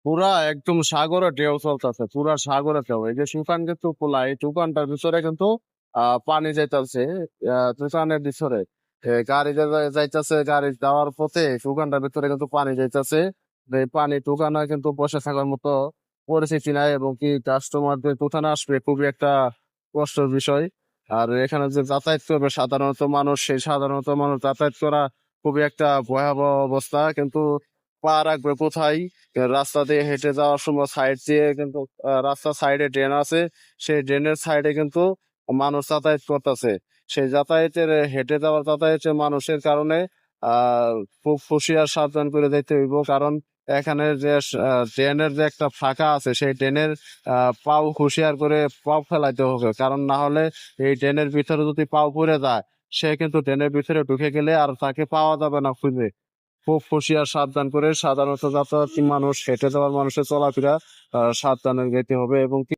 পুরা একদম সাগরে ঢেউ চলতেছে, পুরা সাগরে ঢেউ। এই যে সুকান কিন্তু পোলা, এই তুফানটার ভিতরে কিন্তু পানি যাইতেছে তুফানের ভিতরে। গাড়ি যাইতেছে, গাড়ি যাওয়ার পথে সুকানটার ভিতরে কিন্তু পানি যাইতেছে। এই পানি তুফানে কিন্তু বসে থাকার মতো পরিস্থিতি নাই, এবং কি কাস্টমারদের তুফান আসবে খুবই একটা কষ্টের বিষয়। আর এখানে যে যাতায়াত করবে সাধারণত মানুষ, সেই সাধারণত মানুষ যাতায়াত করা খুবই একটা ভয়াবহ অবস্থা। কিন্তু পা রাখবে কোথায়? রাস্তা দিয়ে হেঁটে যাওয়ার সময় সাইড দিয়ে কিন্তু রাস্তার সাইডে ড্রেন আছে, সেই ড্রেনের সাইডে কিন্তু মানুষ যাতায়াত করতেছে। সেই যাতায়াতের হেঁটে যাওয়ার যাতায়াতের মানুষের কারণে আহ খুব হুঁশিয়ার সাবধান করে যেতে হইব, কারণ এখানে যে ড্রেনের যে একটা ফাঁকা আছে, সেই ড্রেনের পাও হুঁশিয়ার করে পাও ফেলাইতে হবে, কারণ না হলে এই ড্রেনের ভিতরে যদি পাও পড়ে যায়, সে কিন্তু ড্রেনের ভিতরে ঢুকে গেলে আর তাকে পাওয়া যাবে না খুঁজে। খুব হুঁশিয়ার সাবধান করে সাধারণত যাতায়াতী মানুষ, হেঁটে যাওয়ার মানুষের চলাফেরা সাবধানে যেতে হবে। এবং